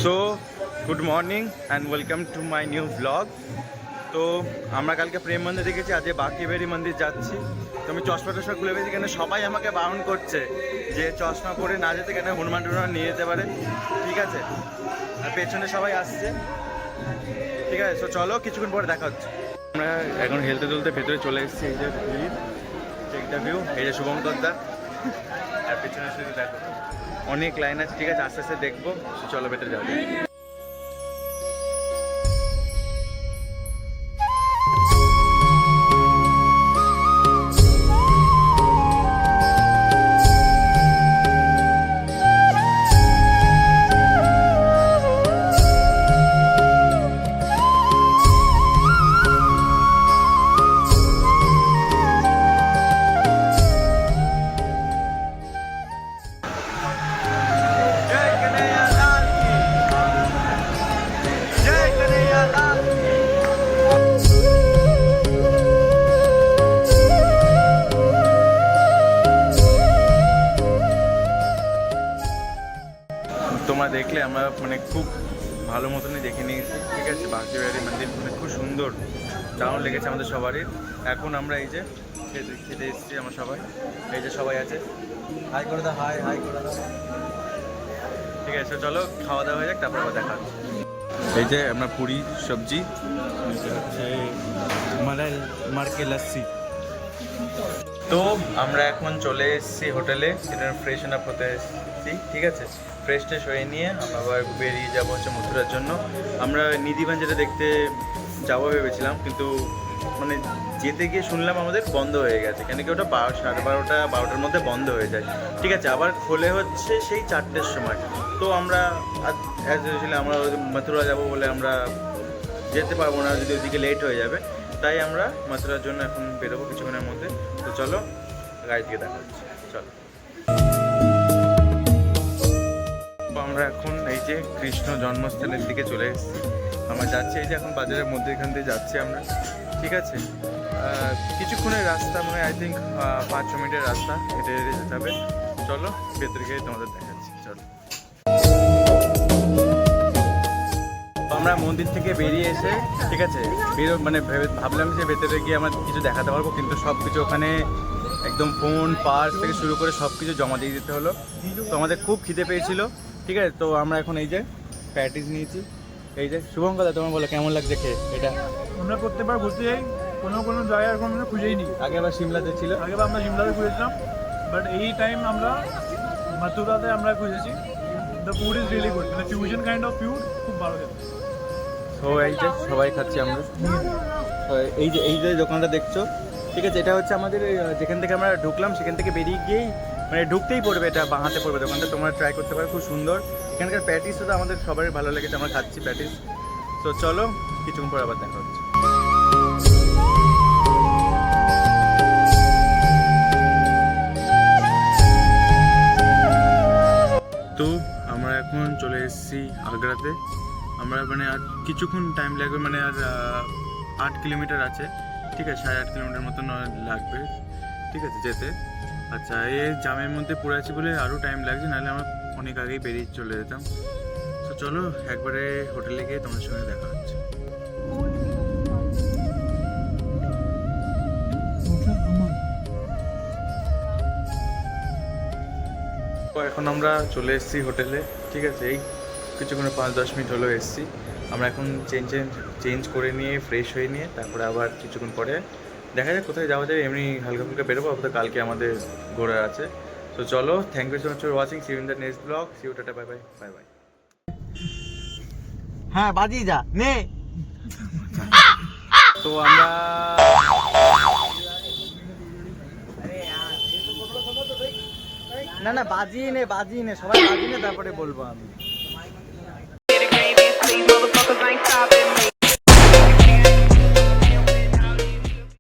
So good morning and welcome to my new blog. তো আমরা কালকে প্রেম মন্দির দেখেছি, আজকে বাঁকিবেড়ি মন্দির যাচ্ছি। তো আমি চশমা টশমা খুলে পেয়েছি, কেন সবাই আমাকে বারণ করছে যে চশমা পরে না যেতে, কেন হনুমান টুনুমান নিয়ে যেতে পারে। ঠিক আছে, আর পেছনে সবাই আসছে। ঠিক আছে, তো চলো কিছুক্ষণ পরে দেখা হচ্ছে। আমরা এখন হেলতে দুলতে ভেতরে চলে এসেছি। এই যে টেকটা ভিউ, এই যে শুভঙ্কর দা, আর পেছনে শুধু দেখো অনেক লাইন আছে। ঠিক আছে, আস্তে আস্তে দেখবো। চলো ভেতরে যাবো। তোমরা দেখলে আমরা মানে খুব ভালো মতনই দেখে নিয়েছি। ঠিক আছে, বাঁকিবেড়ি মন্দির মানে খুব সুন্দর, দারুণ লেগেছে আমাদের সবারই। এখন আমরা এই যে খেতে এসেছি আমরা সবাই, এই যে সবাই আছে। হাই করে দাও, হাই হাই করে দাও। ঠিক আছে, চলো খাওয়া দাওয়া হয়ে যাক, তারপর আবার দেখা হচ্ছে। এই যে আমরা পুরি সবজি, হচ্ছে মালাই মার্কে লাস্সি। তো আমরা এখন চলে এসেছি হোটেলে, এটা ফ্রেশন আপ হতে এসেছি। ঠিক আছে, ফ্রেশ ট্রেশ হয়ে নিয়ে আমরা আবার বেরিয়ে যাবো হচ্ছে মথুরার জন্য। আমরা নিধিবান যেটা দেখতে যাবো ভেবেছিলাম, কিন্তু মানে যেতে গিয়ে শুনলাম আমাদের বন্ধ হয়ে গেছে, কেন কি ওটা 12:30 মধ্যে বন্ধ হয়ে যায়। ঠিক আছে, আবার খোলে হচ্ছে সেই 4টের সময়। তো আমরা আমরা মথুরা যাবো বলে আমরা যেতে পারবো না, যদি ওইদিকে লেট হয়ে যাবে। তাই আমরা মথুরার জন্য এখন বেরোবো কিছুক্ষণের মধ্যে। তো চলো গাড়ি থেকে দেখা হচ্ছে, চলো। আমরা এখন এই যে কৃষ্ণ জন্মস্থানের দিকে চলে এসেছি। আমরা যাচ্ছি এই যে এখন বাজারের মধ্যে, এখান দিয়ে যাচ্ছি আমরা। ঠিক আছে, কিছুক্ষণের রাস্তা, মানে আই থিঙ্ক 5-6 মিনিটের রাস্তা হেঁটে হেঁটে যেতে হবে। চলো ভেতরে গিয়ে তোমাদের দেখাচ্ছি, চলো। আমরা মন্দির থেকে বেরিয়ে এসে, ঠিক আছে, মানে ভাবলাম যে ভেতরে গিয়ে আমরা কিছু দেখাতে পারবো, কিন্তু সব কিছু ওখানে একদম ফোন পার্স থেকে শুরু করে সব কিছু জমা দিয়ে দিতে হলো। তো আমাদের খুব খিদে পেয়েছিল। ঠিক আছে, তো আমরা এখন এই যে প্যাটিস নিয়েছি। এই যে শুভঙ্কর দা, তোমার বলো কেমন লাগছে খেয়ে এটা? আমরা প্রত্যেকবার ঘুরতে যাই, কোনো জায়গা এখন আমরা খুঁজেই নিই। আগেবার সিমলাতে ছিল, আগেবার আমরা সিমলাতে খুঁজেছিলাম, বাট এই টাইম আমরা মথুরাতে আমরা খুঁজেছি। The food is really good, মানে ফিউশন কাইন্ড অফ ফুড, খুব ভালো খেতে। তো এই যে সবাই খাচ্ছি আমরা। এই যে দোকানটা দেখছো, ঠিক আছে, এটা হচ্ছে আমাদের যেখান থেকে আমরা ঢুকলাম সেখান থেকে বেরিয়ে গিয়েই মানে ঢুকতেই পড়বে, এটা বাঁ হাতে পড়বে দোকানটা। তোমরা ট্রাই করতে পারো, খুব সুন্দর। এখানকার প্যাটিসও তো আমাদের সবারই ভালো লেগেছে, আমরা খাচ্ছি প্যাটিস। তো চলো কিছুক্ষণ পর আবার দেখা হচ্ছে। তো আমরা এখন চলে এসেছি আগ্রাতে। আমরা মানে আর কিছুক্ষণ টাইম লাগবে, মানে আর 8 কিলোমিটার আছে। ঠিক আছে, 8.5 কিলোমিটার মতন লাগবে, ঠিক আছে, যেতে। আচ্ছা, এই জামের মধ্যে পড়ে আছি বলে আরও টাইম লাগছে, নাহলে আমরা অনেক আগেই বেরিয়ে চলে যেতাম। তো চলো একবারে হোটেলে গিয়ে তোমাদের সঙ্গে দেখা হচ্ছে। তো এখন আমরা চলে এসেছি হোটেলে। ঠিক আছে, এই কিছুক্ষণে 5-10 মিনিট হলো এসেছি। আমরা এখন চেঞ্জ করে নিয়ে ফ্রেশ হয়ে নিয়ে তারপরে আবার কিছুক্ষণ পরে দেখা যায় কোথায় যাওয়া যায়। এমনি হালকা ফুলকা বেরোবো, আবার কালকে আমাদের ঘোরার আছে। তো চলো, thank you so much for watching, see you in the next blog, see you, tata, bye bye, bye bye. হ্যাঁ বাজিয়ে যা নে। তো আমরা না বাজিয়ে নে সবাই বাজিয়ে নে, তারপরে বলবো আমি।